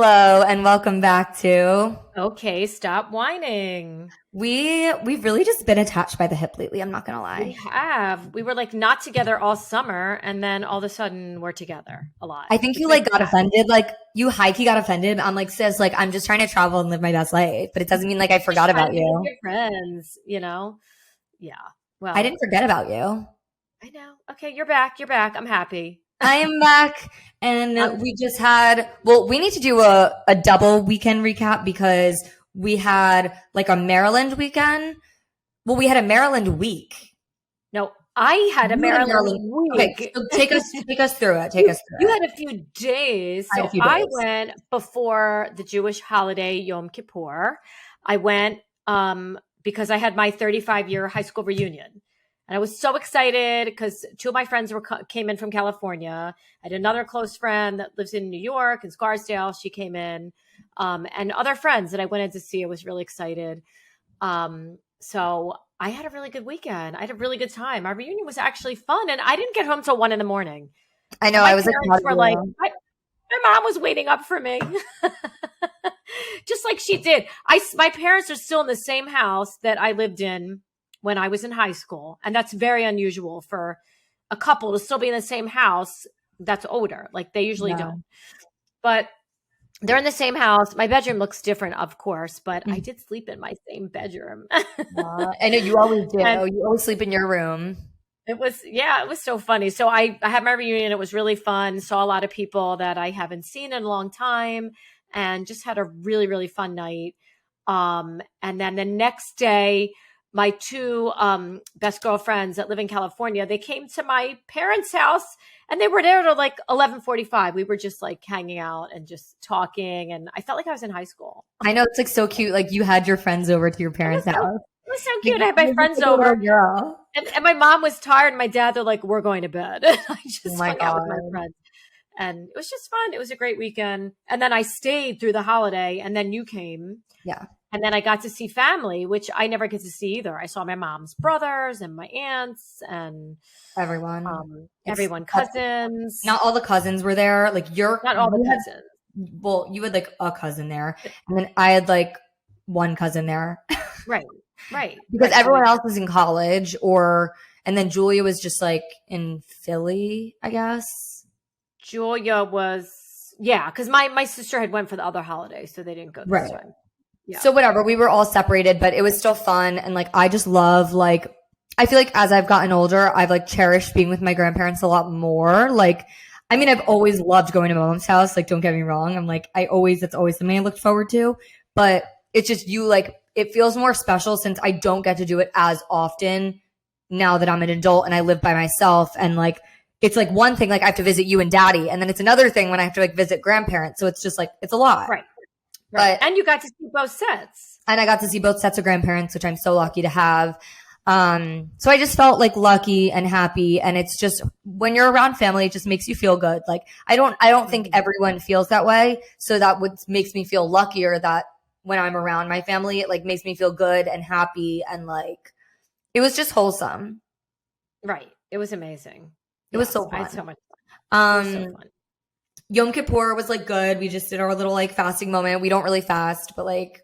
Hello and welcome back to Okay, stop whining. we've really just been attached by the hip lately, I'm not gonna We lie. have. We were like not together all summer, and then all of a sudden we're together a lot, I think you which like makes got me happy. offended, like you high key got offended. I'm like, sis, like I'm just trying to travel and live my best life, but it doesn't mean like I Just forgot trying about to be with you. your friends. Yeah. I Well, didn't forget about you. I know. Okay, you're back. You're back. I'm happy. I am back and Um, we just had well, we need to do a double weekend recap because we had like a Maryland weekend. Well, we had a Maryland week. no, I had a You had a Maryland Maryland. Okay, week. so take us through it. Take us through You it. had a few days. I had a So few I days. went before the Jewish holiday Yom Kippur. I went because I had my 35-year high school reunion. And I was so excited because two of my friends came in from California. I had another close friend that lives in New York in Scarsdale. She came in, and other friends that I went in to see. I was really excited. So I had a really good weekend. I had a really good time. Our reunion was actually fun, and I didn't get home till 1 in the morning. I know. And my I was like, parents proud of were like, you. my mom was waiting up for me, just like she did. My parents are still in the same house that I lived in when I was in high school, and that's very unusual for a couple to still be in the same house that's older. Like they usually Yeah. don't, but they're in the same house. My bedroom looks different, of course, but I Mhm. did sleep in my same bedroom. I know you always do. And You always sleep in your room. it was so funny. So I had my reunion. It was really fun. Saw a lot of people that I haven't seen in a long time and just had a really, really fun night. And then the next day, my two best girlfriends that live in California, they came to my parents' house and they were there till like 11:45. We were just like hanging out and just talking. And I felt like I was in high school. I know it's like so cute. Like you had your friends over to your parents' house. It was so Like cute. I had my you're just friends like a little over. girl. And my mom was tired. And my dad, they're like, we're going to bed. And I Oh just my hung out with my God. friends. And it was just fun. It was a great weekend. And then I stayed through the holiday. And then you came. Yeah. And then I got to see family, which I never get to see either. I saw my mom's brothers and my aunts and Everyone. It's everyone, that's, cousins. not all the cousins were there. Like Not all the you had cousins. well, you had like a cousin there, and then I had like one cousin there Right, right, because right. So everyone like else was in college or and then Julia was just like in Philly, I guess. Julia was, yeah, because my sister had went for the other holiday, so they didn't go this Right. time. Yeah. So whatever, we were all separated, but it was still fun and like I just love like I feel like as I've gotten older, I've like cherished being with my grandparents a lot more. Like I mean, I've always loved going to my mom's house, like don't get me wrong. I'm like that's always something I looked forward to, but it's just you like it feels more special since I don't get to do it as often now that I'm an adult and I live by myself and like it's like one thing like I have to visit you and daddy and then it's another thing when I have to like visit grandparents. So it's just like it's a lot. Right, right. But And you got to see both sets. and I got to see both sets of grandparents, which I'm so lucky to have. So I just felt like lucky and happy. And it's just when you're around family, it just makes you feel good. Like I don't think everyone feels that way. So that what makes me feel luckier that when I'm around my family, it like makes me feel good and happy. And like, it was just wholesome. Right. It was amazing. It was Yes, so I had so fun. much fun. It was so Um, fun. Yom Kippur was like good. We just did our little like fasting moment. We don't really fast, but like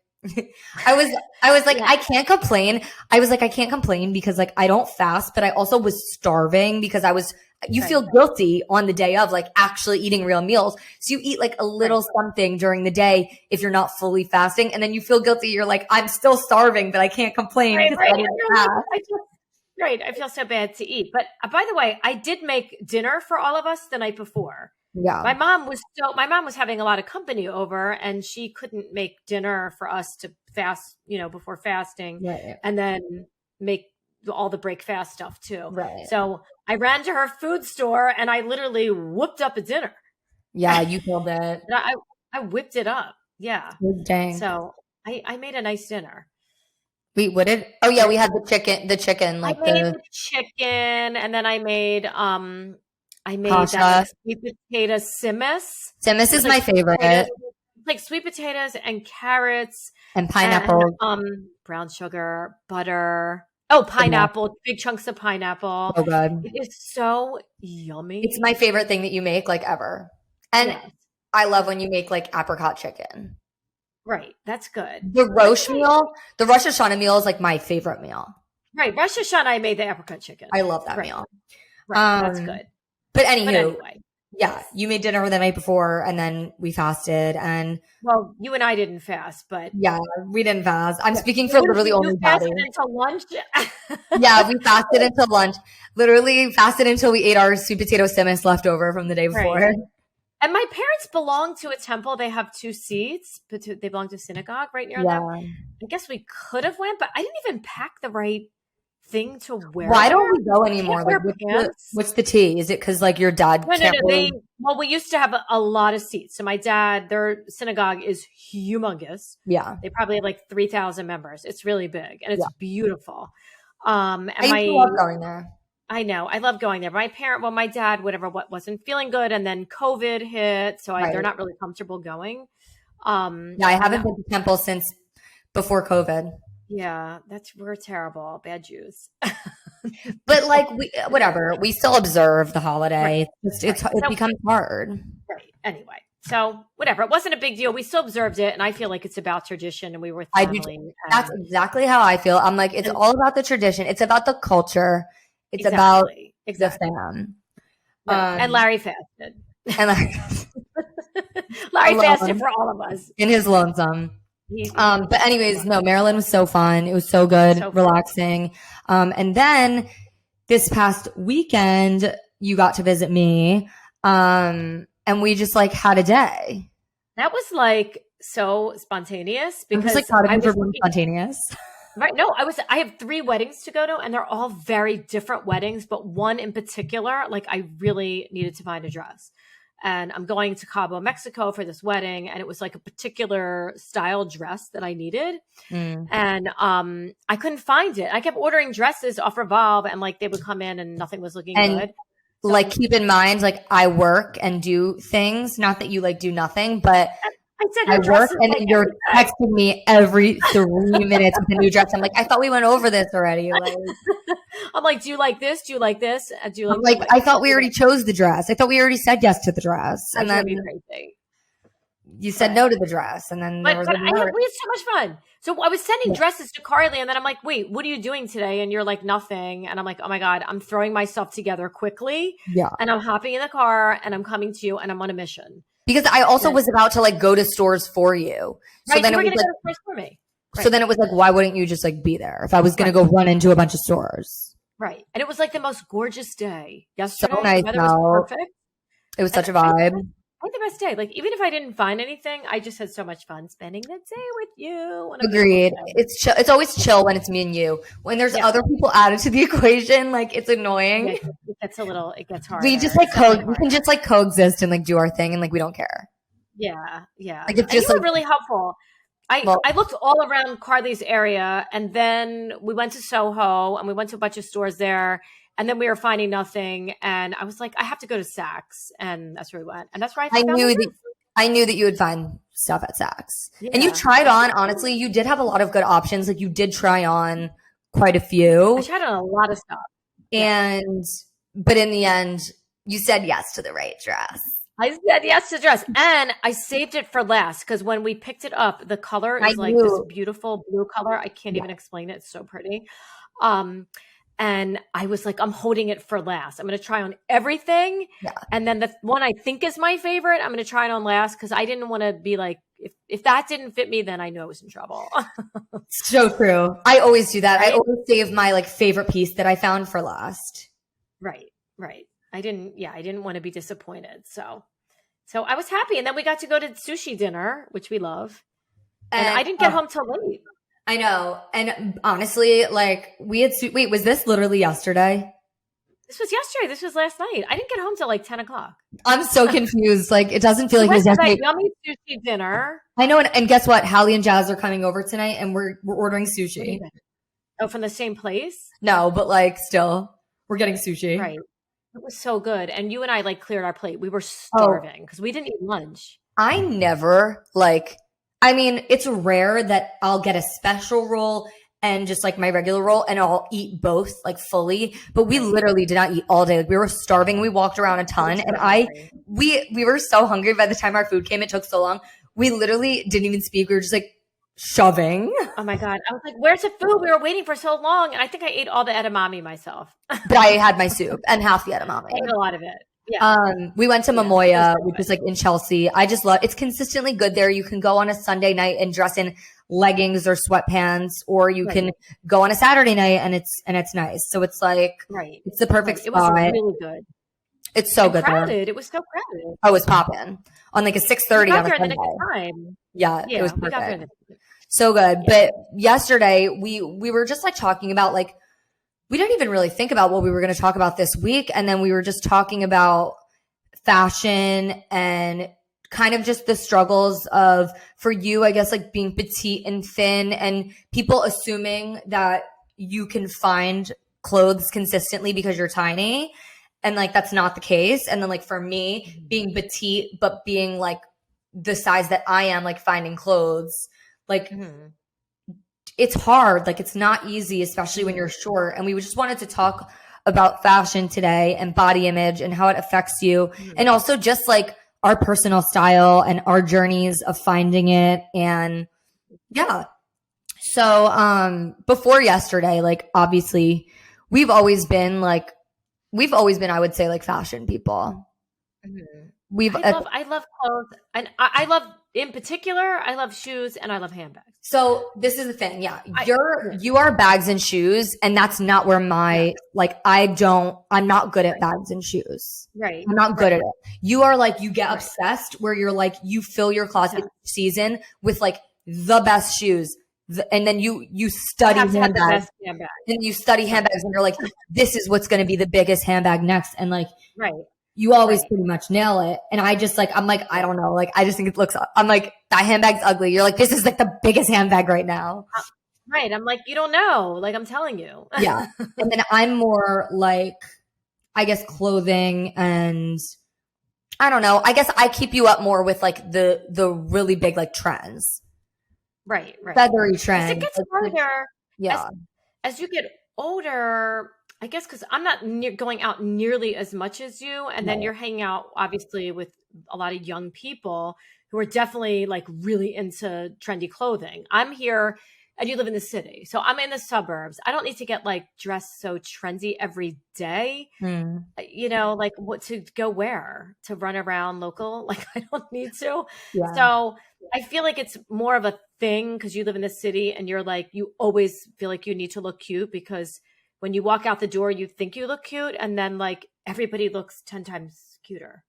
I was I was like Yeah. I can't complain. I was like I can't complain because like I don't fast, but I also was starving because I was you Right. feel guilty on the day of like actually eating real meals. So you eat like a Right. little something during the day if you're not fully fasting and then you feel guilty. You're like I'm still starving, but I can't complain Right, because right. I And didn't you're like, fast. right. I feel so bad to eat. But by the way, I did make dinner for all of us the night before. Yeah. My mom was having a lot of company over and she couldn't make dinner for us to fast, before fasting Right. and then make all the break fast stuff too. Right. So I ran to her food store and I literally whooped up a dinner. Yeah, you killed it. I whipped it up. Yeah. Dang. So I made a nice dinner. Wait, what did? Oh yeah, we had the chicken, I like made the the chicken and then I made that pasha. like sweet potato simmis. Simmus It's is like my sweet potatoes, favorite, like sweet potatoes and carrots and and pineapple. brown sugar, butter. Oh, The best. pineapple, big chunks of pineapple. So good. It is so It's yummy. my favorite thing that you make, like ever. And Yes. I love when you make like apricot chicken. Right. That's good. The Rosh meal, the Rosh Hashanah meal is like my favorite meal. Right. Rosh Hashanah, I made the apricot chicken. I love that Right. meal. Right. That's good. But But anywho, anyway, yeah, you made dinner the night before and then we fasted and well, you and I didn't fast, but yeah, we didn't fast. I'm speaking for literally you only fasted Patty. until lunch. Yeah, we fasted until lunch. Literally fasted until we ate our sweet potato simmus left over from the day before. Right. And my parents belong to a temple. They have 2 seats, but they belong to a synagogue right near them. I guess we could have went, but I didn't even pack the right thing to wear. Why don't there. we go anymore? Wear Like, pants. what's the tea? Is it because like your dad can't really? Well, we used to have a lot of seats. So my dad, their synagogue is humongous. Yeah, They probably have like 3,000 members. It's really big and it's beautiful. And I used to love going there. I know. I love going there. My dad, wasn't feeling good. And then COVID hit. So they're not really comfortable going. Yeah, I haven't been to temple since before COVID. Yeah, we're terrible. Bad Jews. But like whatever. We still observe the holiday. Right. It becomes hard. Right. Anyway. So whatever. It wasn't a big deal. We still observed it. And I feel like it's about tradition and we were family. That's exactly how I feel. I'm like, it's all about the tradition. It's about the culture. It's about the fam. Right. And Larry fasted. And Larry fasted for all of us. In his lonesome. But anyways, no, Maryland was so fun. It was so good, relaxing. And then this past weekend, you got to visit me. And we just like had a day. That was like so spontaneous because I was like proud of you for being spontaneous. Right. No, I have 3 weddings to go to and they're all very different weddings, but one in particular, like I really needed to find a dress. And I'm going to Cabo, Mexico for this wedding. And it was like a particular style dress that I needed. And I couldn't find it. I kept ordering dresses off Revolve and like they would come in and nothing was looking good. So, like keep in mind, like I work and do things, not that you like do nothing, but I work and then you're texting me every 3 minutes with a new dress. I'm like, I thought we went over this already. Like, I'm like, do you like this? Do you like this? Do you like I thought we already chose the dress. I thought we already said yes to the dress. And then you said no to the dress. And then we had so much fun. So I was sending dresses to Carly and then I'm like, wait, what are you doing today? And you're like, nothing. And I'm like, oh my God, I'm throwing myself together quickly. Yeah. And I'm hopping in the car and I'm coming to you and I'm on a mission. Because I also was about to like go to stores for you. So then you were going to go to stores for me. Right. So then it was like, why wouldn't you just like be there if I was going to go run into a bunch of stores? Right. And it was like the most gorgeous day yesterday. So nice. Weather was perfect. It was such a vibe. I had the best day. Like even if I didn't find anything, I just had so much fun spending the day with you. Agreed. It's chill. It's always chill when it's me and you. When there's other people added to the equation, like it's annoying. It gets hard. We just like we can just like coexist and like do our thing and like we don't care. Yeah. Like it's just you were really helpful. I looked all around Carly's area and then we went to Soho and we went to a bunch of stores there. And then we were finding nothing, and I was like, I have to go to Saks, and that's where we went. And that's where I knew that you would find stuff at Saks. Yeah. And you tried on, honestly, you did have a lot of good options. Like you did try on quite a few. I tried on a lot of stuff. But in the end, you said yes to the right dress. I said yes to the dress, and I saved it for last because when we picked it up, the color is like this beautiful blue color. I can't even explain it. It's so pretty. And I was like, I'm holding it for last. I'm going to try on everything. Yeah. And then the one I think is my favorite, I'm going to try it on last because I didn't want to be like, if that didn't fit me, then I knew I was in trouble. So true. I always do that. Right? I always save my like favorite piece that I found for last. Right. I didn't want to be disappointed. So I was happy. And then we got to go to sushi dinner, which we love. And I didn't get home till late. I know. And honestly, like we had, wait, was this literally yesterday? This was yesterday. This was last night. I didn't get home till like 10 o'clock. I'm so confused. Like it doesn't feel like it was yesterday. Yummy sushi dinner. I know. And guess what? Hallie and Jazz are coming over tonight and we're ordering sushi. Oh, from the same place? No, but like still we're getting sushi. Right. It was so good. And you and I like cleared our plate. We were starving because we didn't eat lunch. I never it's rare that I'll get a special roll and just like my regular roll, and I'll eat both like fully. But we literally did not eat all day. Like we were starving. We walked around a ton, and we were so hungry by the time our food came. It took so long. We literally didn't even speak. We were just like shoving. Oh my God. I was like, where's the food? We were waiting for so long. And I think I ate all the edamame myself. But I had my soup and half the edamame. I ate a lot of it. Yeah. We went to Momoya, which is like in Chelsea. I just love it's consistently good there. You can go on a Sunday night and dress in leggings or sweatpants, or you can go on a Saturday night and it's nice. So it's like it's the perfect spot. It was really good. It's so good crowded. there. It was so crowded. Oh, it was popping on like a 6:30 on a Sunday. Yeah, it was perfect. So good. But yesterday we were just like talking about like we didn't even really think about what we were going to talk about this week. And then we were just talking about fashion and kind of just the struggles of, for you, I guess, like being petite and thin and people assuming that you can find clothes consistently because you're tiny. And like, that's not the case. And then like for me being petite, but being like the size that I am, like finding clothes, like it's hard. Like it's not easy, especially when you're short. And we just wanted to talk about fashion today and body image and how it affects you. And also just like our personal style and our journeys of finding it. And yeah. So before yesterday, like obviously we've always been, I would say, like fashion people. I love clothes, and I love, in particular, I love shoes and I love handbags. So this is the thing. Yeah. You are bags and shoes, and that's not where I'm not good at bags and shoes. Right. I'm not good at it. You are like, you get obsessed where you're like, you fill your closet season with like the best shoes. And then you study handbags, and you study handbags, and you're like, this is what's going to be the biggest handbag next. And like, you always pretty much nail it. And I just like, I'm like, I don't know. Like, I just think it looks, I'm like, that handbag's ugly. You're like, this is like the biggest handbag right now. Right. I'm like, you don't know. Like, I'm telling you. Yeah. And then I'm more like, I guess clothing, and I don't know. I guess I keep you up more with like the really big like trends. Right. Feathery trends. It gets harder. Yeah. As you get older, I guess, because I'm not going out nearly as much as you. And then you're hanging out, obviously, with a lot of young people who are definitely like really into trendy clothing. I'm here, and you live in the city. So I'm in the suburbs. I don't need to get like dressed so trendy every day. You know, like what to go where? To run around local? Like I don't need to. Yeah. So I feel like it's more of a thing because you live in the city, and you're like, you always feel like you need to look cute because when you walk out the door, you think you look cute, and then like everybody looks 10 times cuter.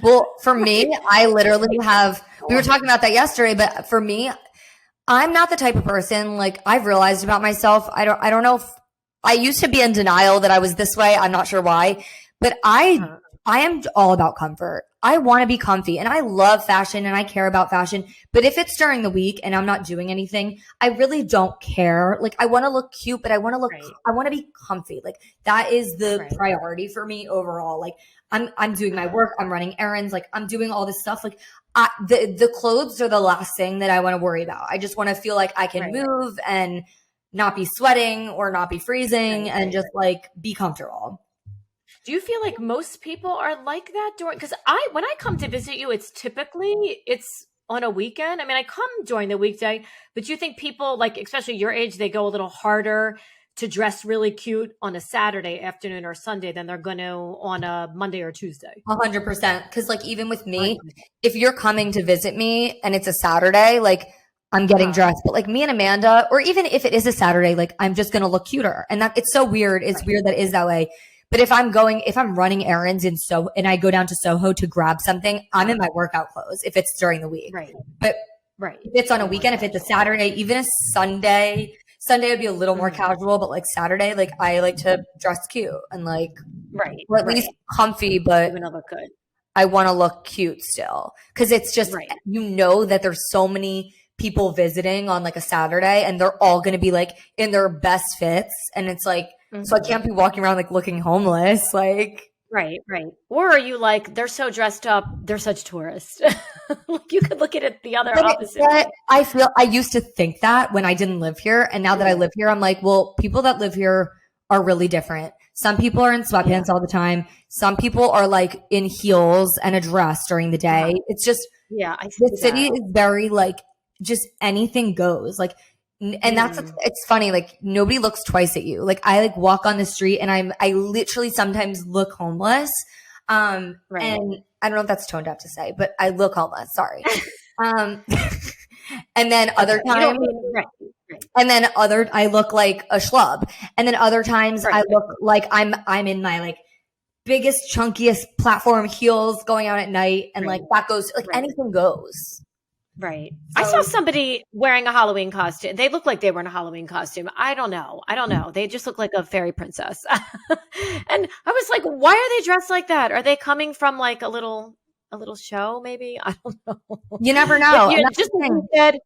Well, for me, I literally we were talking about that yesterday, but for me, I'm not the type of person, like I've realized about myself. I don't know if I used to be in denial that I was this way. I'm not sure why, but I am all about comfort. I want to be comfy, and I love fashion, and I care about fashion. But if it's during the week and I'm not doing anything, I really don't care. Like I want to look cute, but I want to be comfy. Like that is the priority for me overall. Like I'm doing my work. I'm running errands. Like I'm doing all this stuff. Like the clothes are the last thing that I want to worry about. I just want to feel like I can move and not be sweating or not be freezing and just like be comfortable. Do you feel like most people are like that during? Because when I come to visit you, it's on a weekend. I mean, I come during the weekday, but do you think people, like especially your age, they go a little harder to dress really cute on a Saturday afternoon or Sunday than they're going to on a Monday or Tuesday? 100%. Because like even with me, if you're coming to visit me and it's a Saturday, like I'm getting dressed. But like me and Amanda, or even if it is a Saturday, like I'm just going to look cuter. And that it's so weird. It's weird that it is that way. But if I'm running errands and I go down to Soho to grab something, I'm in my workout clothes if it's during the week. Right. But if it's on a weekend, if it's a Saturday, even a Sunday would be a little more casual, but like Saturday, like I like to dress cute and like, or at least comfy, but look good. I want to look cute still. Cause it's just, you know that there's so many people visiting on like a Saturday, and they're all going to be like in their best fits. And it's like, so I can't be walking around like looking homeless. Like, right. Or are you like, they're so dressed up, they're such tourists? Like you could look at it the other But opposite way. I used to think that when I didn't live here. And now that I live here, I'm like, well, people that live here are really different. Some people are in sweatpants all the time. Some people are like in heels and a dress during the day. It's just, Yeah, I the see city that. is very like, just anything goes. Like, and that's, it's funny. Like nobody looks twice at you. Like I like walk on the street and I literally sometimes look homeless. Right. And I don't know if that's toned up to say, but I look homeless. Sorry. Um, and then other You don't times, mean right. and then I look like a schlub. And then other times I Right. look like I'm in my like biggest, chunkiest platform heels going out at night. And like that goes, like anything goes. Right. I saw somebody wearing a Halloween costume. They looked like they were in a Halloween costume. I don't know. They just look like a fairy princess. And I was like, why are they dressed like that? Are they coming from like a little show maybe? I don't know. You never know. Like, just like you said,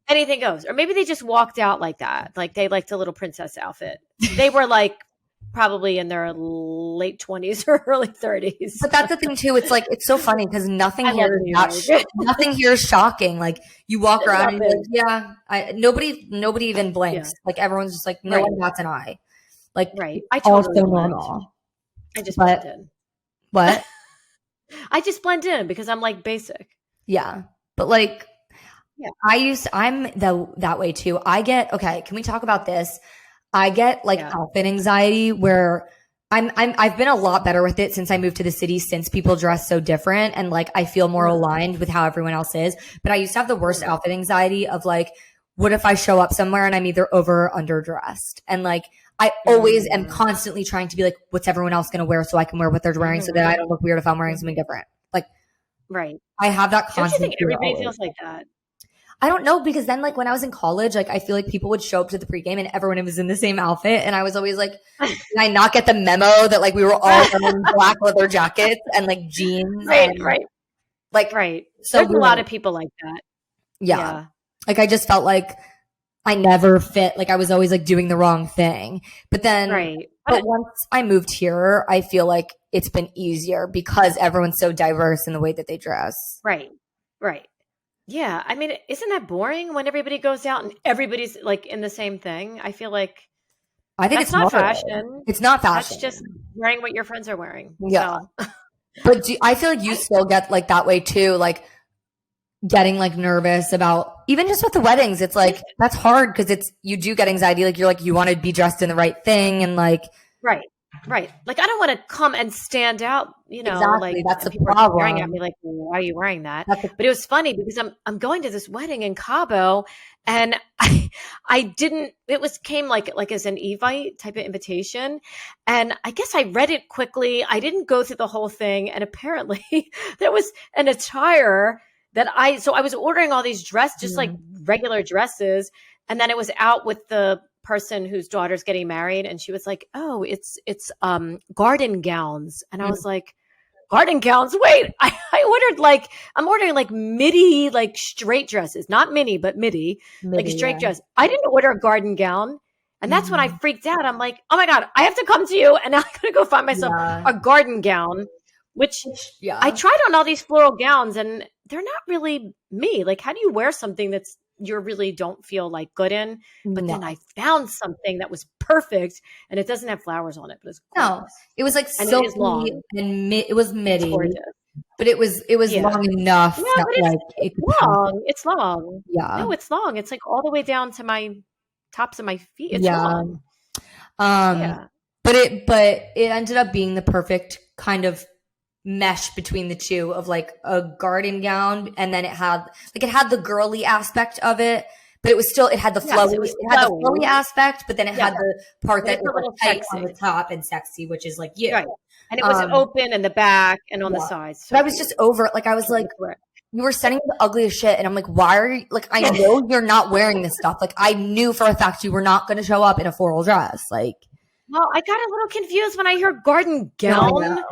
anything goes. Or maybe they just walked out like that. Like they liked a little princess outfit. They were like probably in their late 20s or early 30s. But that's the thing too. It's like, it's so funny because nothing here is shocking. Like you walk around and you're like, nobody even blinks. Like everyone's just like, no one bats an eye. Like, I totally also normal. I just blend in. What? I just blend in because I'm like basic. Yeah. But like, I'm that way too. Okay, can we talk about this? I get like outfit anxiety where I've been a lot better with it since I moved to the city, since people dress so different and like I feel more aligned with how everyone else is. But I used to have the worst outfit anxiety of like, what if I show up somewhere and I'm either over or underdressed? And like I always am constantly trying to be like, what's everyone else going to wear so I can wear what they're wearing so that I don't look weird if I'm wearing something different. Like, I have that constant. Don't you think everybody feels like that? I don't know, because then like when I was in college, like I feel like people would show up to the pregame and everyone was in the same outfit. And I was always like, did I not get the memo that like we were all wearing black leather jackets and like jeans? So there's a lot of people like that. Yeah. Like I just felt like I never fit. Like I was always like doing the wrong thing. But then, but once I moved here, I feel like it's been easier because everyone's so diverse in the way that they dress. Right. Yeah. I mean, isn't that boring when everybody goes out and everybody's like in the same thing? I feel like it's not fashion. It's not fashion. That's just wearing what your friends are wearing. Yeah. So. But I feel like you still get like that way too, like getting like nervous about even just with the weddings. It's like, that's hard because you do get anxiety. Like you're like, you want to be dressed in the right thing and like. Right. Like, I don't want to come and stand out, exactly. like that's the people problem. are staring at me like, why are you wearing that? But it was funny because I'm going to this wedding in Cabo and came like as an Evite type of invitation. And I guess I read it quickly. I didn't go through the whole thing. And apparently there was an attire that I was ordering all these dresses, just like regular dresses. And then it was out with the person whose daughter's getting married, and she was like, "Oh, it's garden gowns," and I was like, "Garden gowns? Wait, I'm ordering like midi, like straight dresses, not mini, but midi like straight dress. I didn't order a garden gown." And that's when I freaked out. I'm like, oh my God, I have to come to you. And now I'm going to go find myself a garden gown, which I tried on all these floral gowns and they're not really me. Like, how do you wear something that's you really don't feel like good in? But then I found something that was perfect and it doesn't have flowers on it, but it's gorgeous. No, it was like and silky it is long. and it was midi. But it was Yeah. long enough. Yeah, that, but like, it's long. It's long. Yeah. No, it's long. It's like all the way down to my tops of my feet. It's long. But it ended up being the perfect kind of mesh between the two of like a garden gown, and then it had the girly aspect of it, but it had the flowy, the flowy aspect, but then it had the part that was like tight on the top and sexy, which is like you. Right. And it was open in the back and on the sides. So but I was just over it. Like I was like, you were sending the ugliest shit, and I'm like, why are you like? I know you're not wearing this stuff. Like I knew for a fact you were not going to show up in a floral dress. Like, well, I got a little confused when I heard garden gown.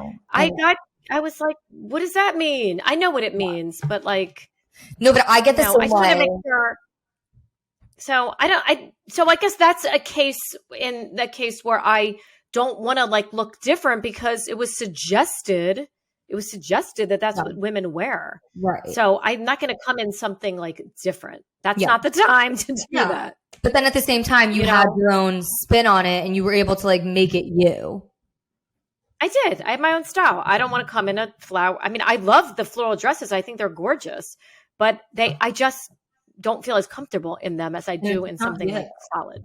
I was like, what does that mean? I know what it means, but like, no, but I get this. I just want to make sure. So I guess that's a case where I don't want to like look different because it was suggested it was suggested that that's Yeah. what women wear. Right. So I'm not going to come in something like different. That's Yeah. not the time to do Yeah. that. But then at the same time, you You had know? your own spin on it and you were able to like make it you. I did. I have my own style. I don't want to come in a flower. I mean, I love the floral dresses. I think they're gorgeous, but I just don't feel as comfortable in them as I do in something like solid.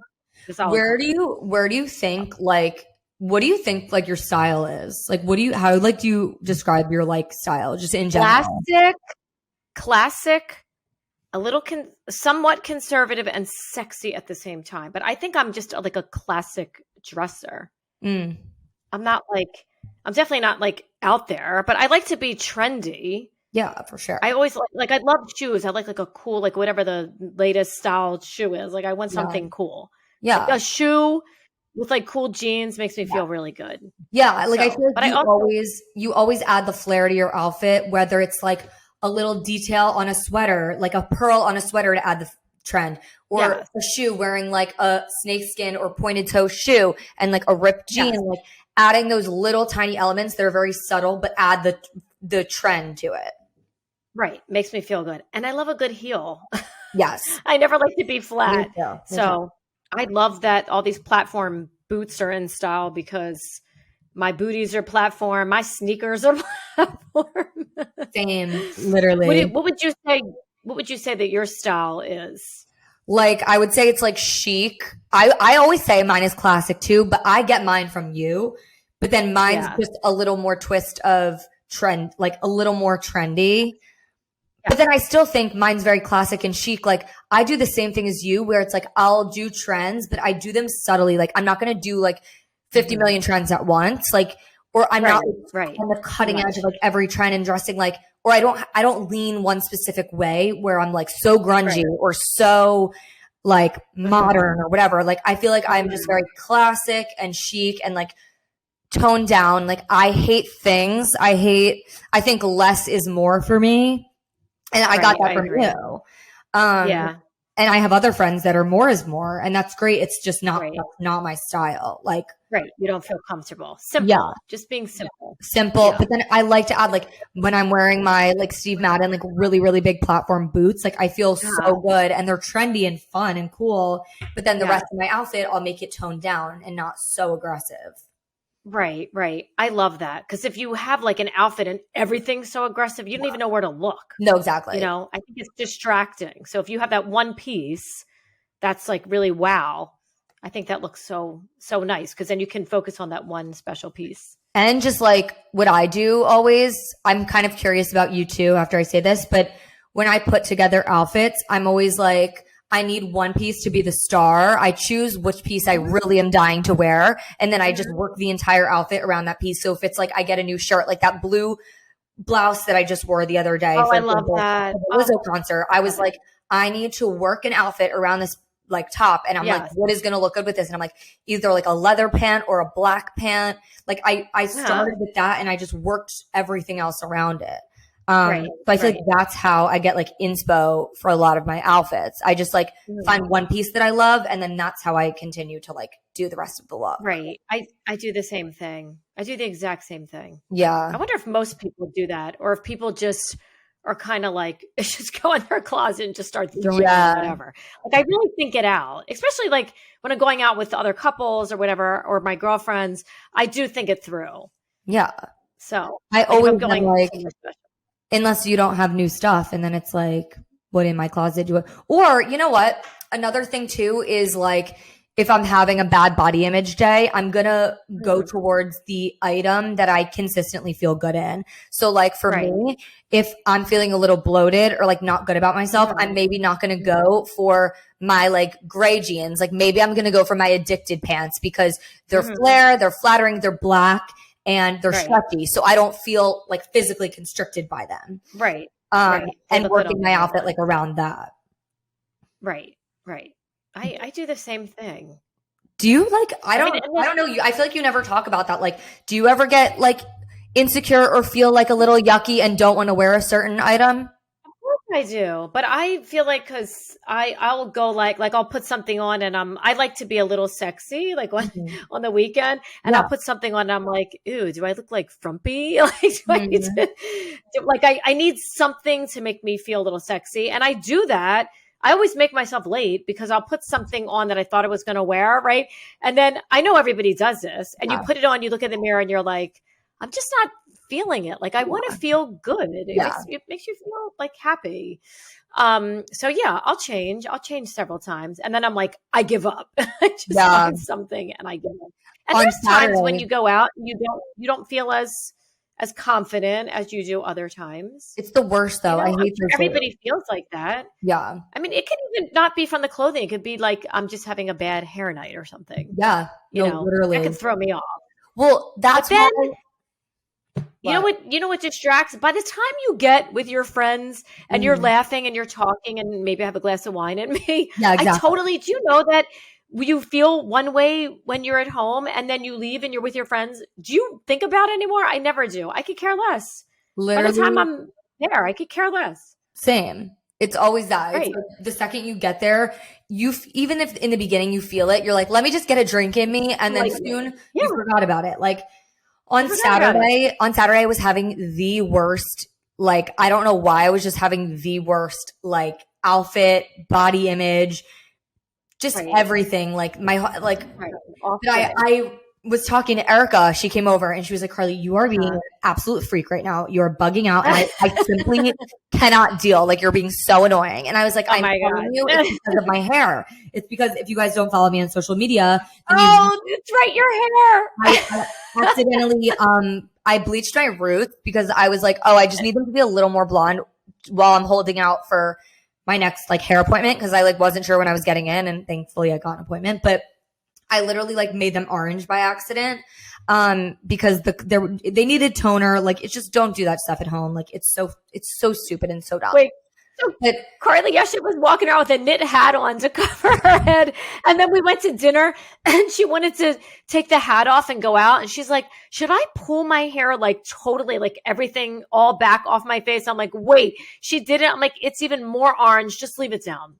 The solid Where color. do you think like what do you think like your style is? Like how like do you describe your like style just in general? Classic, a little somewhat conservative and sexy at the same time. But I think I'm just like a classic dresser. Mm. I'm definitely not like out there, but I like to be trendy. Yeah, for sure. I always I love shoes. I like a cool, like whatever the latest style shoe is. Like I want something cool. Yeah. Like a shoe with like cool jeans makes me feel really good. Yeah. Like I feel but like you always add the flair to your outfit, whether it's like a little detail on a sweater, like a pearl on a sweater to add the trend, or a shoe wearing like a snakeskin or pointed toe shoe and like a ripped jean, like adding those little tiny elements that are very subtle, but add the trend to it. Right. Makes me feel good. And I love a good heel. Yes. I never like to be flat. Me too. So I love that all these platform boots are in style because my booties are platform. My sneakers are platform. Same, literally. What would you say? What would you say that your style is? Like, I would say it's like chic. I always say mine is classic too, but I get mine from you. But then mine's just a little more twist of trend, like a little more trendy. But then I still think mine's very classic and chic. Like I do the same thing as you where it's like I'll do trends, but I do them subtly. Like I'm not going to do like 50 million trends at once. Like, or I'm not on the cutting edge of like every trend and dressing like, or I don't lean one specific way where I'm like so grungy or so like modern or whatever. Like I feel like I'm just very classic and chic and like toned down. Like I hate things. I think less is more for me. And I got that from you. And I have other friends that are more is more, and that's great. It's just not my style. Like, you don't feel comfortable. Simple. Yeah. Just being simple. Simple. Yeah. But then I like to add, like, when I'm wearing my, like, Steve Madden, like, really, really big platform boots, like, I feel so good, and they're trendy and fun and cool. But then the rest of my outfit, I'll make it toned down and not so aggressive. Right. I love that. Because if you have like an outfit and everything's so aggressive, you don't even know where to look. No, exactly. You know, I think it's distracting. So if you have that one piece that's like really wow, I think that looks so nice because then you can focus on that one special piece. And just like what I do always, I'm kind of curious about you too after I say this, but when I put together outfits, I'm always like, I need one piece to be the star. I choose which piece I really am dying to wear. And then I just work the entire outfit around that piece. So if it's like I get a new shirt, like that blue blouse that I just wore the other day. Oh, I love that. For the Lizzo concert. I was like, I need to work an outfit around this like top. And I'm like, what is going to look good with this? And I'm like, either like a leather pant or a black pant. Like I started with that and I just worked everything else around it. So I feel like that's how I get like inspo for a lot of my outfits. I just like find one piece that I love and then that's how I continue to like do the rest of the look. Right. I do the same thing. I do the exact same thing. Yeah. I wonder if most people do that or if people just are kind of like, just go in their closet and just start throwing on whatever. Like I really think it out, especially like when I'm going out with other couples or whatever, or my girlfriends, I do think it through. Yeah. So I always going like, unless you don't have new stuff. And then it's like, what in my closet do it? Or you know what? Another thing too is like, if I'm having a bad body image day, I'm going to go towards the item that I consistently feel good in. So like for me, if I'm feeling a little bloated or like not good about myself, I'm maybe not going to go for my like gray jeans. Like maybe I'm going to go for my addicted pants because they're flare, they're flattering, they're black. And they're stretchy, so I don't feel like physically constricted by them. And working my outfit like around that. Right. I do the same thing. Do you like? I don't know you. I feel like you never talk about that. Like, do you ever get like insecure or feel like a little yucky and don't want to wear a certain item? Of course I do, but I feel like because I'll go like I'll put something on and I like to be a little sexy like Mhm. on the weekend, and Yeah. I'll put something on and I'm like, ew, do I look like frumpy? Like do I need Mhm. to, like I need something to make me feel a little sexy, and I do that. I always make myself late because I'll put something on that I thought I was going to wear, right? And then I know everybody does this, and you Yeah. put it on, you look in the mirror, and you're like, I'm just not feeling it. Like I want to feel good. Yeah. It makes you feel like happy. So yeah, I'll change. I'll change several times. And then I'm like, I give up. I just Yeah. find something and I give up. And On there's times when Saturday, you go out and you don't feel as confident as you do other times. it's the worst You though. know, I I'm hate sure those days. everybody feels like that. Yeah. I mean, it can even not be from the clothing. It could be like I'm just having a bad hair night or something. Yeah. You No, know, that literally. could throw me off. Well, But that's why. then you know what distracts? By the time you get with your friends and you're Mhm. laughing and you're talking and maybe have a glass of wine and me, Yeah, I exactly. totally do you know that you feel one way when you're at home and then you leave and you're with your friends. Do you think about it anymore? I never do. I could care less. By the time Literally I'm there, I could care less. same. It's always that. It's Right. like the second you get there, even if in the beginning you feel it, you're like, let me just get a drink in me, and then Like, soon yeah, you forgot about it. Like I forgot about it. On Saturday I was having the worst, like I don't know why I was just having the worst like outfit, body image, just Right. everything. Like like Right. but I was talking to Erica. She came over and she was like, Carly, you are being Uh-huh. an absolute freak right now. You're bugging out. And I simply cannot deal. Like, you're being so annoying. And I was like, Oh I'm my telling God. you, it's because of my hair. It's because if you guys don't follow me on social media, then Oh, it's right, your hair. I accidentally, I bleached my roots because I was like, oh, I just need them to be a little more blonde while I'm holding out for my next like hair appointment. Cause I like wasn't sure when I was getting in, and thankfully I got an appointment, but I literally like made them orange by accident because they needed toner. Like, it's just, don't do that stuff at home. Like, it's so stupid and so dumb. Wait, so But Carly yesterday was walking around with a knit hat on to cover her head. And then we went to dinner and she wanted to take the hat off and go out. And she's like, should I pull my hair like totally, like everything all back off my face? I'm like, wait, she did it. I'm like, it's even more orange. Just leave it down.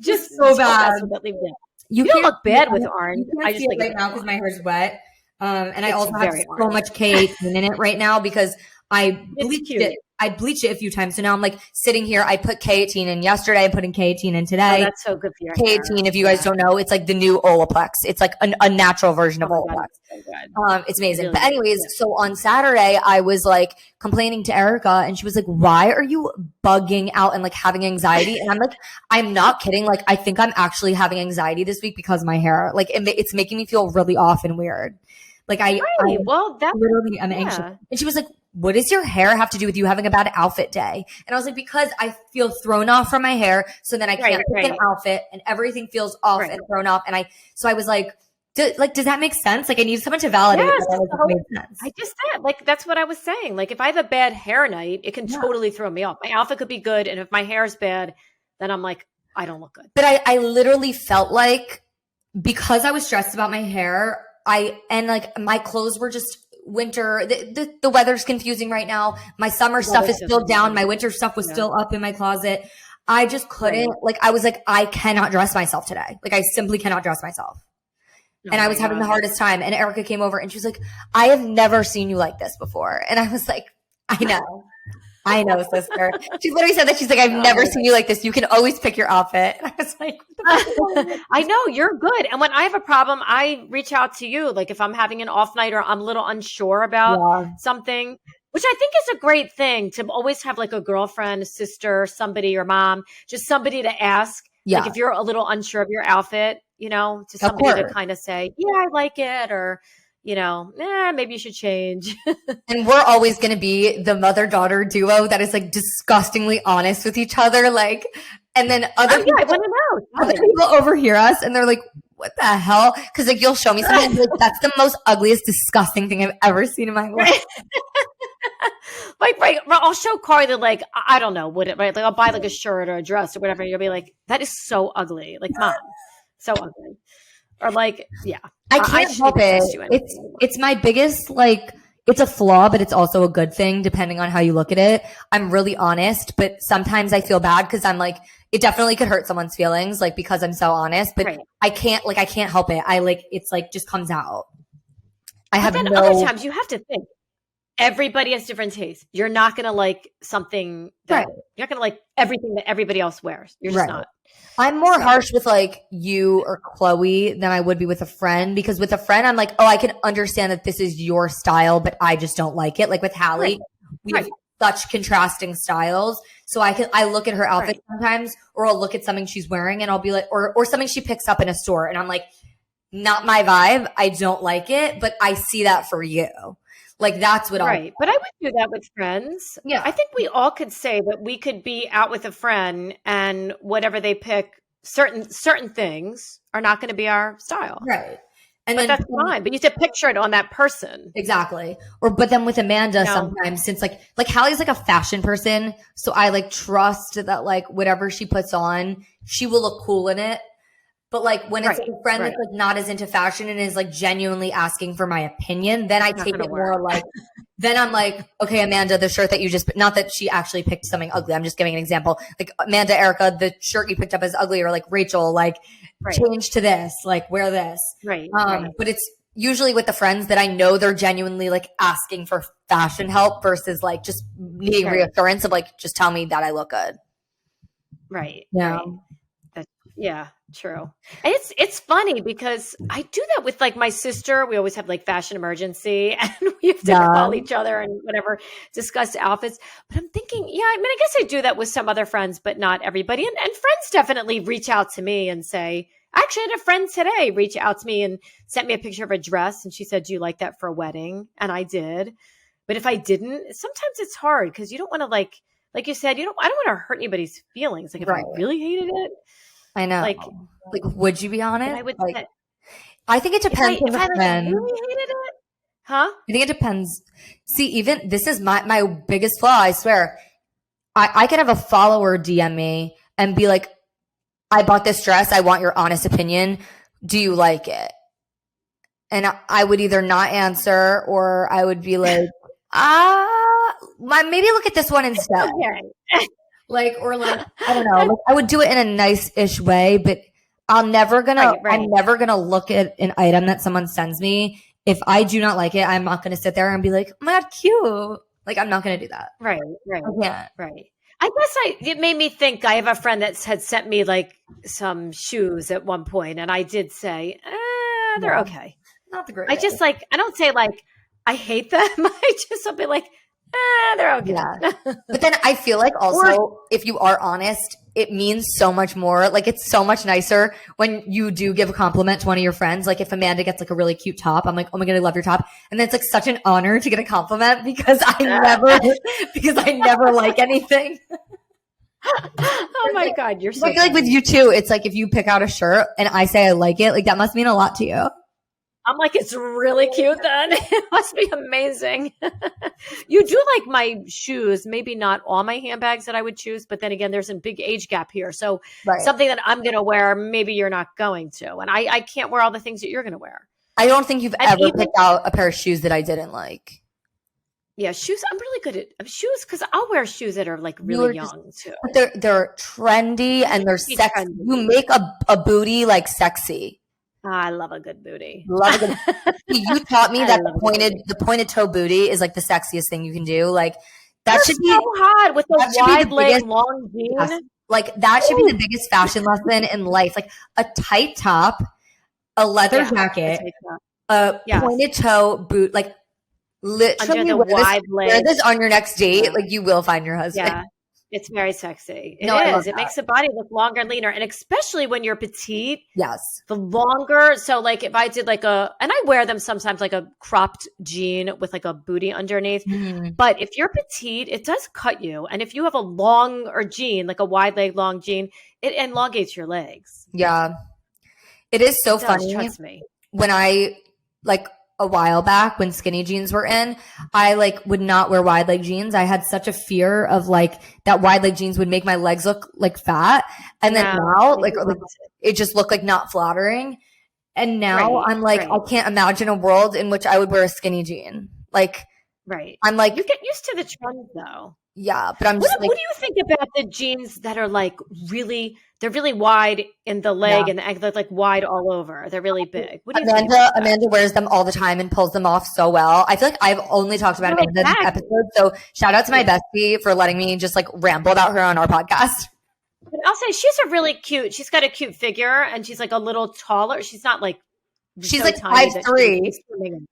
Just so bad. mess with it, leave it down. You You don't can't look bad see with it. orange. You I can't just see like it it right now because my hair's wet. And I It's also have very so orange. much K18 in it right now because I It's bleached cute. it. I bleached it a few times. So now I'm like sitting here. I put K18 in yesterday. I'm putting K18 in Oh, today. that's so good for your hair. K18, if you guys Yeah. don't know, it's like the new Olaplex. It's like a natural version of Oh my God, Olaplex. it's so good. It's amazing. Really But good. anyways, Yeah. so on Saturday, I was like complaining to Erica and she was like, why are you bugging out and like having anxiety? And I'm like, I'm not kidding. Like, I think I'm actually having anxiety this week because of my hair. Like, it's making me feel really off and weird. Like, I Well, that literally am anxious. yeah. And she was like, what does your hair have to do with you having a bad outfit day? And I was like, because I feel thrown off from my hair. So then I can't pick an outfit and everything feels off and thrown off. And so I was like, does that make sense? Like, I need someone to validate that it made sense. I just said, like, that's what I was saying. Like, if I have a bad hair night, it can totally throw me off. My outfit could be good. And if my hair is bad, then I'm like, I don't look good. But I literally felt like because I was stressed about my hair, like my clothes were just winter. The weather's confusing right now. My summer stuff is still down. My winter stuff was still up in my closet. I just couldn't, like, I was like, I cannot dress myself today. Like, I simply cannot dress myself. And I was having the hardest time. And Erica came over and she was like, I have never seen you like this before. And I was like, I know, sister. She literally said that. She's like, I've never seen you like this. You can always pick your outfit. And I was like, I know, you're good. And when I have a problem, I reach out to you. Like if I'm having an off night or I'm a little unsure about something, which I think is a great thing to always have like a girlfriend, a sister, somebody, or mom, just somebody to ask. Yeah. Like if you're a little unsure of your outfit, you know, to somebody to kind of say, yeah, I like it, or, you know, maybe you should change. And we're always going to be the mother-daughter duo that is like disgustingly honest with each other. Like, and then other people overhear us and they're like, what the hell? Because like you'll show me something and like, that's the most ugliest, disgusting thing I've ever seen in my life. Like, right, I'll show Carly like, I don't know, right? Like I'll buy like a shirt or a dress or whatever. And you'll be like, that is so ugly. Like, Mom, so ugly. Or like, yeah. I can't help it. It's my biggest, like, it's a flaw, but it's also a good thing depending on how you look at it. I'm really honest, but sometimes I feel bad because I'm like, it definitely could hurt someone's feelings, like because I'm so honest, but Right. I can't help it. It's like just comes out. But then other times you have to think everybody has different tastes. You're not going to like something that you're not going to like everything that everybody else wears. You're just not. I'm more harsh with like you or Chloe than I would be with a friend, because with a friend, I'm like, oh, I can understand that this is your style, but I just don't like it. Like with Hallie, we have such contrasting styles. So I look at her outfit sometimes, or I'll look at something she's wearing and I'll be like, or something she picks up in a store and I'm like, not my vibe. I don't like it, but I see that for you. Like that's what Right. But I would do that with friends. Yeah. I think we all could say that we could be out with a friend and whatever they pick, certain things are not going to be our style. Right. But that's fine. But you have to picture it on that person. Exactly. But then with Amanda, sometimes since like Hallie's like a fashion person, so I like trust that like whatever she puts on, she will look cool in it. But like when it's like a friend that's like not as into fashion and is like genuinely asking for my opinion, then I take it more like, then I'm like, okay, Amanda, the shirt that you just, not that she actually picked something ugly. I'm just giving an example. Like Amanda, Erica, the shirt you picked up is ugly, or like Rachel, like change to this, like wear this. Right. But it's usually with the friends that I know they're genuinely like asking for fashion help versus like just needing reassurance of like, just tell me that I look good. Right. Yeah. Right. Yeah. True. And it's funny because I do that with like my sister. We always have like fashion emergency and we have to call each other and whatever, discuss outfits. But I'm thinking, I mean, I guess I do that with some other friends, but not everybody. And friends definitely reach out to me and say, actually, I had a friend today reach out to me and sent me a picture of a dress. And she said, do you like that for a wedding? And I did. But if I didn't, sometimes it's hard because you don't want to like you said, I don't want to hurt anybody's feelings. Like if I really hated it. I know. Like, would you be honest? I would say, I think it depends on the friend. Really hated it, huh? I think it depends. See, even this is my biggest flaw. I swear, I could have a follower DM me and be like, "I bought this dress. I want your honest opinion. Do you like it?" And I would either not answer, or I would be like, maybe look at this one instead. Like, or like, I don't know. Like, I would do it in a nice-ish way, but I'm never gonna look at an item that someone sends me. If I do not like it, I'm not gonna sit there and be like, oh my God, cute. Like, I'm not gonna do that. Right. Yeah. Right. I guess it made me think. I have a friend that had sent me like some shoes at one point, and I did say, they're okay. Not the great. I just like, I don't say like, I hate them. I'll be like, they're okay. Yeah. But then I feel like also if you are honest, it means so much more. Like it's so much nicer when you do give a compliment to one of your friends. Like if Amanda gets like a really cute top, I'm like, oh my God, I love your top. And then it's like such an honor to get a compliment because I never like anything. Oh my God. You're so I feel like with you too, it's like if you pick out a shirt and I say I like it, like that must mean a lot to you. I'm like, it's really cute then. It must be amazing. You do like my shoes, maybe not all my handbags that I would choose, but then again, there's a big age gap here. So something that I'm going to wear, maybe you're not going to. And I can't wear all the things that you're going to wear. I don't think you've ever picked out a pair of shoes that I didn't like. Yeah, shoes. I'm really good at shoes because I'll wear shoes that are like really young too. But they're trendy and they're sexy. Trendy. You make a booty like sexy. I love a good booty. You taught me that the pointed toe booty is like the sexiest thing you can do. Like that should be so hot with the wide leg, long jean. Yes, like that should be the biggest fashion lesson in life. Like a tight top, a leather jacket, a pointed toe boot. Like literally wear this on your next date. Like you will find your husband. Yeah. It's very sexy. It is. It makes the body look longer and leaner. And especially when you're petite. Yes. The longer. So like if I did like and I wear them sometimes like a cropped jean with like a booty underneath. Mm-hmm. But if you're petite, it does cut you. And if you have a longer jean, like a wide leg long jean, it elongates your legs. Yeah. It is so funny. Trust me. When I like a while back when skinny jeans were in, I like would not wear wide leg jeans. I had such a fear of like that wide leg jeans would make my legs look like fat. And then now like it just looked like not flattering. And now I'm like, I can't imagine a world in which I would wear a skinny jean. Like Right. I'm like, you get used to the trend though. yeah, but I'm just What like, do you think about the jeans that are like they're really wide in the leg yeah. and the ankle, they're like wide all over. They're really big. What do you think about that? Amanda wears them all the time and pulls them off so well. I feel like I've only talked about No, Amanda in this exactly. episode. So shout out to my Yeah. bestie for letting me just like ramble about her on our podcast. But I'll say she's got a cute figure and she's like a little taller. She's not like She's so like tiny that she would 5'3". be swimming in that.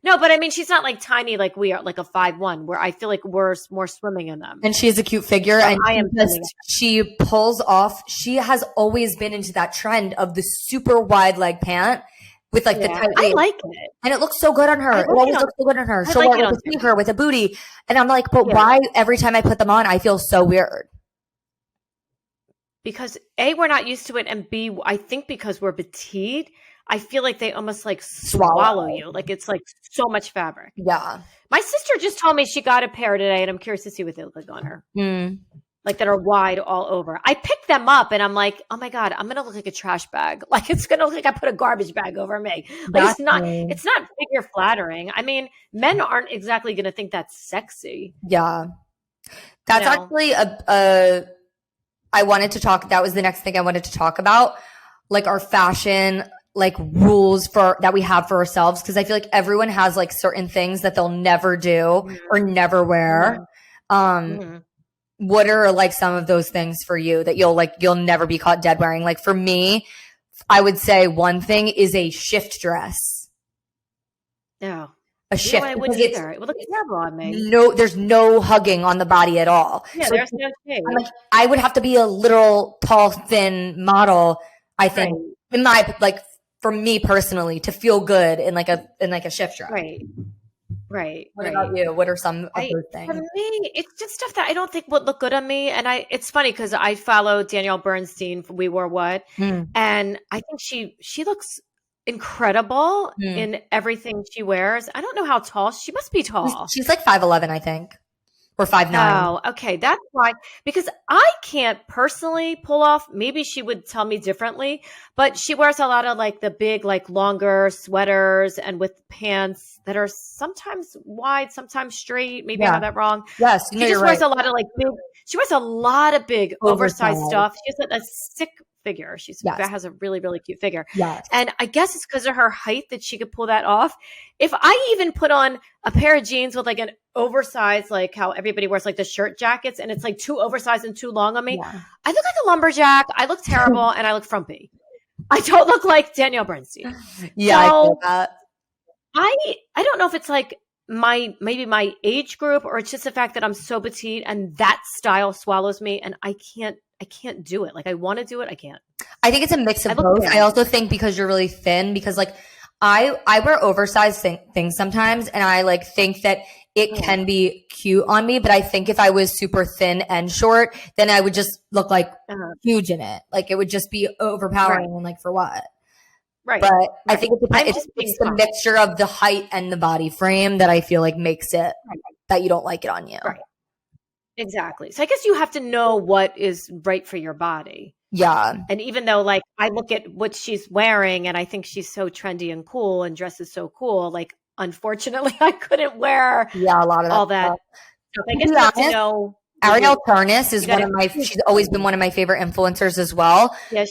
No, but I mean she's not like tiny like we are, like a 5'1", where I feel like we're more swimming in them. And she has a cute figure, So and I am she pulls off. She has always been into that trend of the super wide leg pant with like the tight I waist. like it. And it looks so good on her. It always looks so good on her. She'll wear it with a sneaker, with a booty. And I'm like, but why every time I put them on, I feel so weird? Because A, we're not used to it, and B, I think because we're petite, I feel like they almost like swallow you. Like it's like so much fabric. Yeah. My sister just told me she got a pair today, and I'm curious to see what they look like on her. Like that are wide all over. I picked them up and I'm like, oh my God, I'm gonna look like a trash bag. Like it's gonna look like I put a garbage bag over me. Like it's not figure flattering. I mean, men aren't exactly gonna think that's sexy. Yeah. That's actually that was the next thing I wanted to talk about. Like our fashion like rules that we have for ourselves, because I feel like everyone has like certain things that they'll never do or never wear. What are like some of those things for you that you'll never be caught dead wearing? Like for me, I would say one thing is a shift dress. No. A shift. I wouldn't either. It would look terrible on me. No, there's no hugging on the body at all. Yeah, so there's no shade. I'm like, I would have to be a literal tall, thin model, I think, in my for me personally, to feel good in like a shift dress. Right. What about you? What are some of those things? For me, it's just stuff that I don't think would look good on me. And it's funny because I follow Danielle Bernstein for We Wore What. And I think she looks incredible in everything she wears. I don't know how tall. She must be tall. She's like 5'11", I think. Or 5'9". Oh, okay. That's why. Because I can't personally pull off. Maybe she would tell me differently. But she wears a lot of like the big, like longer sweaters and with pants that are sometimes wide, sometimes straight. Maybe I have that wrong. Yes. She just wears a lot of like big. She wears a lot of big oversized stuff. She has a sick figure. She has a really, really cute figure. Yes. And I guess it's because of her height that she could pull that off. If I even put on a pair of jeans with like an oversized, like how everybody wears like the shirt jackets, and it's like too oversized and too long on me, I look like a lumberjack. I look terrible and I look frumpy. I don't look like Danielle Bernstein. Yeah, so, I feel that. I don't know if it's like maybe my age group, or it's just the fact that I'm so petite and that style swallows me and I can't do it. Like I want to do it, I can't. I think it's a mix of both. I also think because you're really thin, because like I wear oversized things sometimes, and I like think that it can be cute on me, but I think if I was super thin and short, then I would just look like huge in it. Like it would just be overpowering and like for what? Right. But I think it's the mixture of the height and the body frame that I feel like makes it that you don't like it on you. Right. Exactly. So I guess you have to know what is right for your body. Yeah. And even though like I look at what she's wearing and I think she's so trendy and cool and dresses so cool, like unfortunately I couldn't wear a lot of all that. So I guess you have to know. Ariel Tarnis is she's always been one of my favorite influencers as well. Yeah.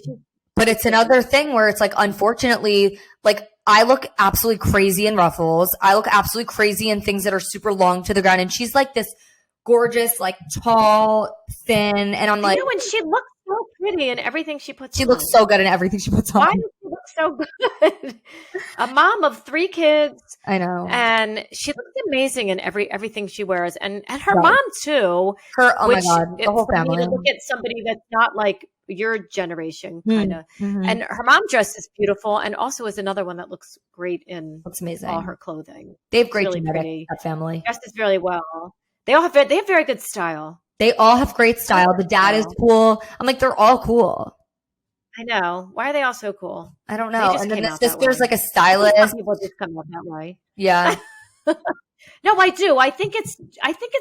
But it's another thing where it's like, unfortunately, like I look absolutely crazy in ruffles. I look absolutely crazy in things that are super long to the ground. And she's like this gorgeous, like tall, thin. And I'm like, and she looks so pretty in everything she puts on. She looks so good in everything she puts on. Why does she look so good? A mom of 3 kids. I know. And she looks amazing in everything she wears. And her mom too. My God, the whole family. To look at somebody that's not like your generation kind of. And her mom dresses beautiful, and also is another one that looks great in all her clothing. They have great really genetics, pretty. that family. Dresses really well. They have very good style. They all have great style. The dad is cool. I'm like, they're all cool. I know. Why are they all so cool? I don't know. And then the sister's like a stylist. People just come out that way. Yeah. No, I do. I think it's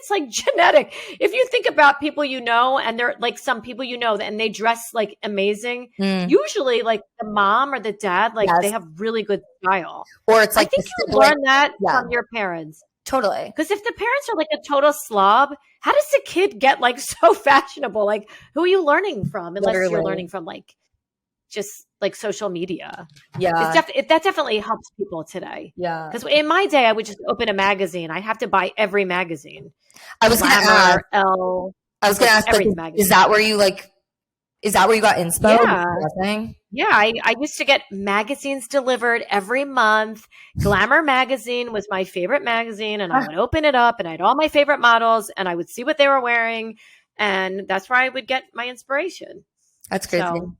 like genetic. If you think about people you know, and they're like some people you know, and they dress like amazing, usually like the mom or the dad, like they have really good style. Or it's like I think you learn that from your parents. Totally. Because if the parents are like a total slob, how does the kid get like so fashionable? Like, who are you learning from? Unless you're Literally. learning from like just like social media. Yeah. That definitely helps people today. Yeah. Because in my day, I would just open a magazine. I'd have to buy every magazine. I was going to ask, Glamour, Elle, I was going to like ask, like, every magazine. is that where you got inspo? Yeah. Yeah, I used to get magazines delivered every month. Glamour magazine was my favorite magazine, and I would open it up, and I had all my favorite models, and I would see what they were wearing, and that's where I would get my inspiration. That's crazy. So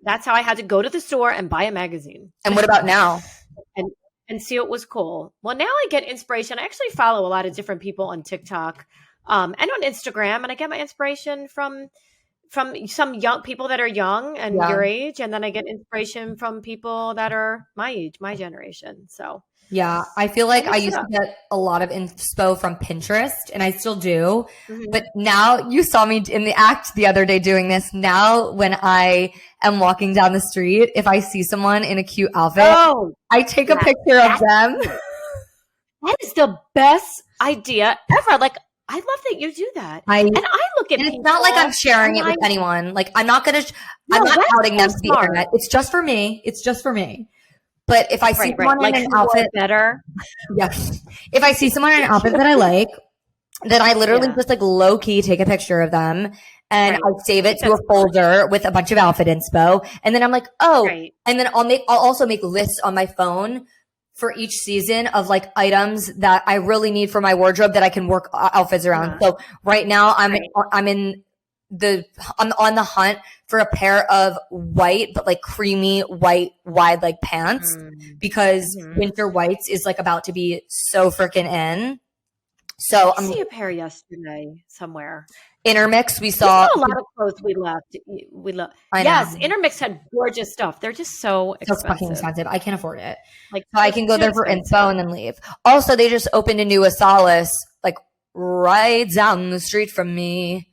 that's how I had to go to the store and buy a magazine. And what about now? And see what was cool. Well, now I get inspiration. I actually follow a lot of different people on TikTok and on Instagram, and I get my inspiration from some young people that are young and your age, and then I get inspiration from people that are my age, my generation. So yeah, I feel like I used to get a lot of inspo from Pinterest, and I still do. Mm-hmm. But now, you saw me in the act the other day doing this. Now, when I am walking down the street, if I see someone in a cute outfit, I take a picture of them. That is the best idea ever. Like, I love that you do that. And I look at people. It's not like I'm sharing it with anyone. Like, I'm not outing them to the internet. It's just for me. It's just for me. But if I see someone in an outfit better. Yes. If I see someone in an outfit that I like, then I literally just like low key take a picture of them and I'll save it to a folder with a bunch of outfit inspo. And then I'm like, and then I'll also make lists on my phone for each season of like items that I really need for my wardrobe that I can work outfits around. So right now I'm on the hunt for a pair of white, but like creamy white wide leg pants because winter whites is like about to be so freaking in. So I see a pair yesterday somewhere. Intermix, we saw a lot of clothes we left. We love. Yes, Intermix had gorgeous stuff. They're just so expensive. So fucking expensive. I can't afford it. Like, so I can go there for inspo and then leave. Also, they just opened a new Asalis like right down the street from me.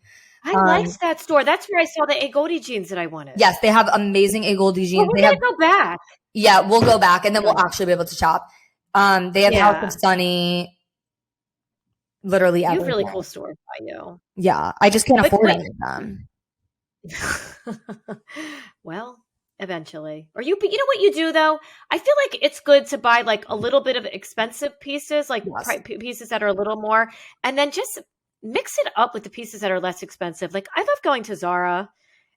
I liked that store. That's where I saw the Agodi jeans that I wanted. Yes, they have amazing Agodi jeans. We're going to go back. Yeah, we'll go back and then we'll actually be able to shop. They have House of Sunny. Literally everything. You have really cool stores by you. Yeah, I just can't afford any of them. Well, eventually. Or you know what you do though? I feel like it's good to buy like a little bit of expensive pieces, like pieces that are a little more, and then just mix it up with the pieces that are less expensive. Like I love going to Zara,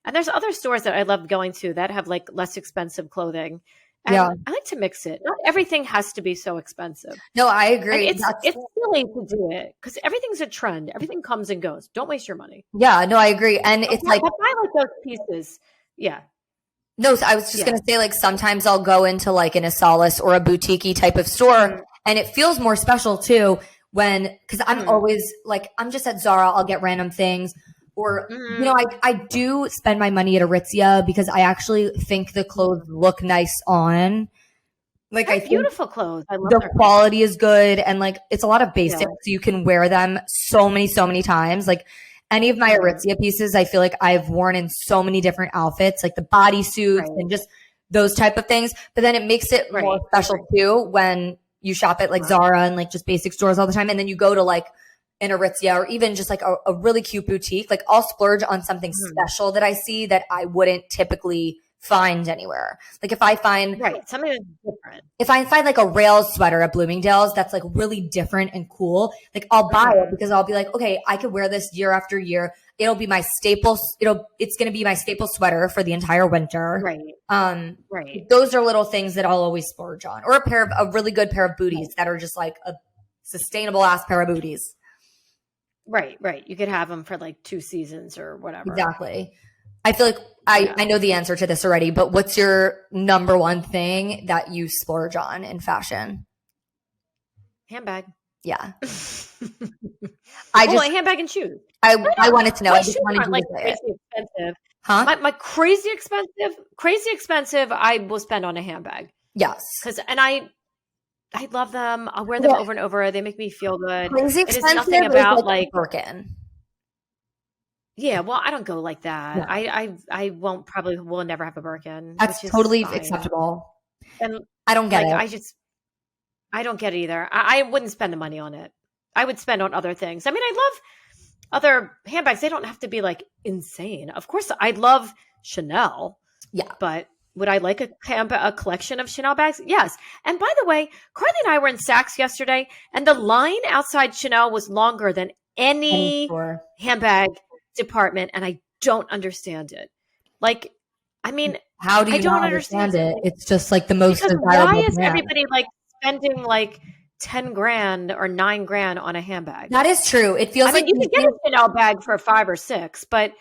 and there's other stores that I love going to that have like less expensive clothing. And I like to mix it. Not everything has to be so expensive. No, I agree. It's silly to do it because everything's a trend. Everything comes and goes. Don't waste your money. Yeah, no, I agree. And it's like I like those pieces. Yeah. No, so I was just gonna say like sometimes I'll go into like an Asalis or a boutique-y type of store, and it feels more special too because I'm always like I'm just at Zara. I'll get random things. Or, you know, I do spend my money at Aritzia because I actually think the clothes look nice on. Like, I think beautiful clothes. I love the quality is good. And like, it's a lot of basics. So you can wear them so many times. Like any of my Aritzia pieces, I feel like I've worn in so many different outfits, like the bodysuits and just those type of things. But then it makes it more special too when you shop at like Zara and like just basic stores all the time. And then you go to like in Aritzia or even just like a really cute boutique, like I'll splurge on something special that I see that I wouldn't typically find anywhere. Like if I find something that's different. If I find like a rails sweater at Bloomingdale's that's like really different and cool, like I'll buy it because I'll be like, okay, I could wear this year after year. It'll be my staple. It's going to be my staple sweater for the entire winter. Those are little things that I'll always splurge on, or a really good pair of booties that are just like a sustainable ass pair of booties. Right. You could have them for like 2 seasons or whatever. Exactly. I feel like I know the answer to this already, but what's your number one thing that you splurge on in fashion? Handbag. Yeah. A handbag and shoes. I wanted to know. I just wanted to like crazy expensive. Huh? My crazy expensive, I will spend on a handbag. Yes. I love them. I'll wear them over and over. They make me feel good. Crazy expensive. It is nothing about like Birkin. Yeah, well, I don't go like that. No. I will never have a Birkin. That's totally acceptable. And I don't get it. I don't get it either. I wouldn't spend the money on it. I would spend on other things. I mean, I love other handbags. They don't have to be like insane. Of course, I love Chanel. Yeah. But would I like a collection of Chanel bags? Yes. And by the way, Carly and I were in Saks yesterday, and the line outside Chanel was longer than any handbag department, and I don't understand it. Like, I mean, how do you not understand it? It's just like the most desirable. Why is everybody like spending like 10 grand or 9 grand on a handbag? That is true. It feels like you can get a Chanel bag for 5 or 6, but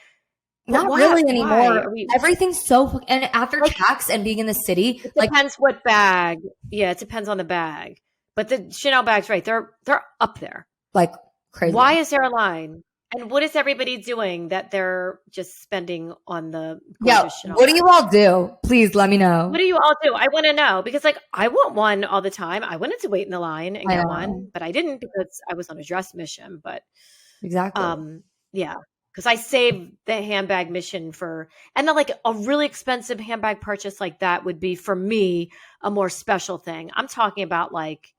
not really anymore. Everything's so, and after tax and being in the city, it depends what bag. Yeah, it depends on the bag. But the Chanel bags, right? They're up there, like crazy. Why is there a line? And what is everybody doing that they're just spending on the Chanel what do you all do? Please let me know. What do you all do? I want to know, because like I want one all the time. I wanted to wait in the line and get one, but I didn't because I was on a dress mission. But exactly, yeah, because I saved the handbag mission for, and then like a really expensive handbag purchase like that would be for me a more special thing. I'm talking about like,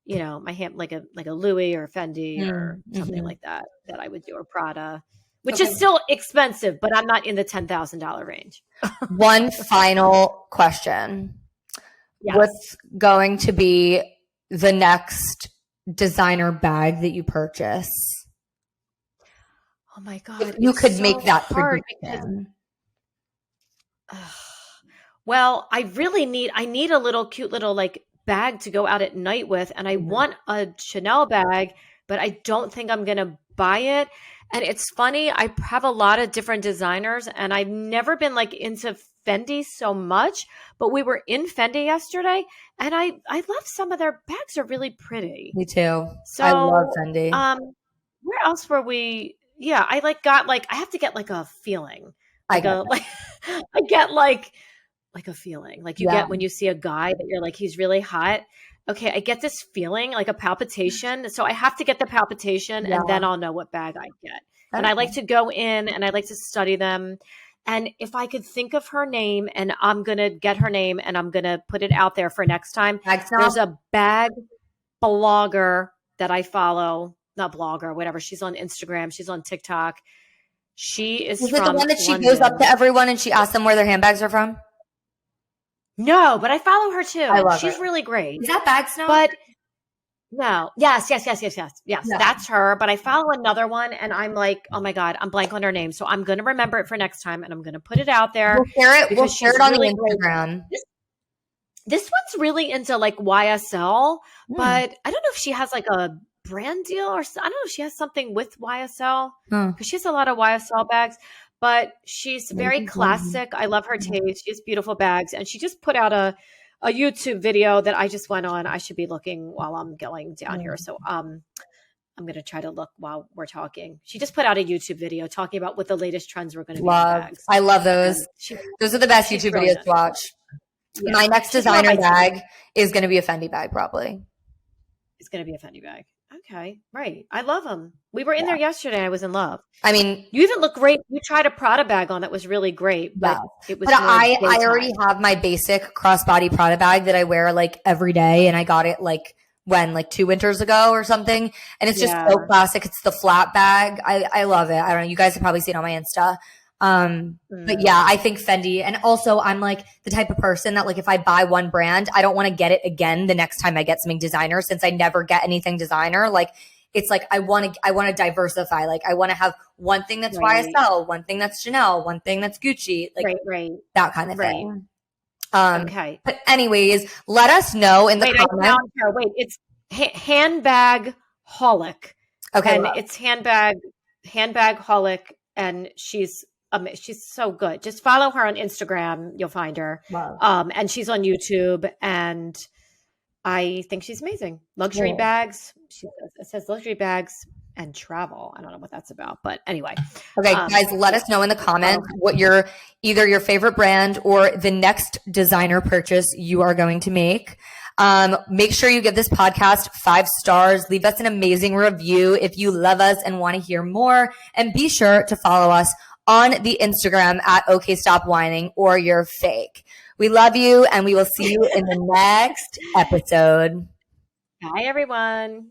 you know, my hand, like a Louis or Fendi or something like that I would do, or Prada, which is still expensive, but I'm not in the $10,000 range. One final question. Yes. What's going to be the next designer bag that you purchase? Oh my God. If you could make that prediction. Well, I need a little cute little like bag to go out at night with, and I want a Chanel bag, but I don't think I'm gonna buy it. And it's funny, I have a lot of different designers, and I've never been like into Fendi so much, but we were in Fendi yesterday, and I love some of their bags are really pretty. Me too. So I love Fendi. Where else were we? Yeah, I I have to get like a feeling. I get like a feeling like you get when you see a guy that you're like, he's really hot. Okay, I get this feeling, like a palpitation. So I have to get the palpitation and then I'll know what bag I get. Okay. And I like to go in and I like to study them. And if I could think of her name, and I'm going to get her name and I'm going to put it out there for next time. There's a bag blogger that I follow, not blogger, whatever. She's on Instagram. She's on TikTok. She is it the one that she goes up to everyone and she asks them where their handbags are from? No, but I follow her too. I love She's her. really great. Is that Bag Snow? But no. Yes. That's her. But I follow another one and I'm like, oh my God, I'm blank on her name. So I'm going to remember it for next time and I'm going to put it out there. We'll share it on the Instagram. This one's really into like YSL, but I don't know if she has like a brand deal or I don't know if she has something with YSL because she has a lot of YSL bags. But she's very classic. I love her taste. She has beautiful bags. And she just put out a YouTube video that I just went on. I should be looking while I'm going down here. So I'm going to try to look while we're talking. She just put out a YouTube video talking about what the latest trends were going to be in bags. I love those. Those are the best YouTube videos to watch. Yeah. My next designer bag is going to be a Fendi bag, probably. It's going to be a Fendi bag. Okay, right. I love them. We were in there yesterday. I was in love. I mean, you even look great. You tried a Prada bag on that was really great, but it was. But I already have my basic crossbody Prada bag that I wear like every day, and I got it like 2 winters ago or something, and it's just so classic. It's the flat bag. I love it. I don't know. You guys have probably seen it on my Insta. But yeah, I think Fendi, and also I'm like the type of person that like if I buy one brand, I don't want to get it again the next time I get something designer, since I never get anything designer. Like it's like I want to diversify. Like I want to have one thing that's YSL, one thing that's Chanel, one thing that's Gucci, like that kind of thing. Okay. But anyways, let us know in the comments. It's handbag holic. Okay. And it's handbag holic, and she's so good. Just follow her on Instagram. You'll find her. Wow. And she's on YouTube, and I think she's amazing. Luxury bags. It says luxury bags and travel. I don't know what that's about, but anyway. Okay, guys, let us know in the comments what either your favorite brand or the next designer purchase you are going to make. Make sure you give this podcast 5 stars. Leave us an amazing review if you love us and want to hear more. And be sure to follow us on the Instagram at OK Stop Whining or You're Fake. We love you, and we will see you in the next episode. Bye, everyone.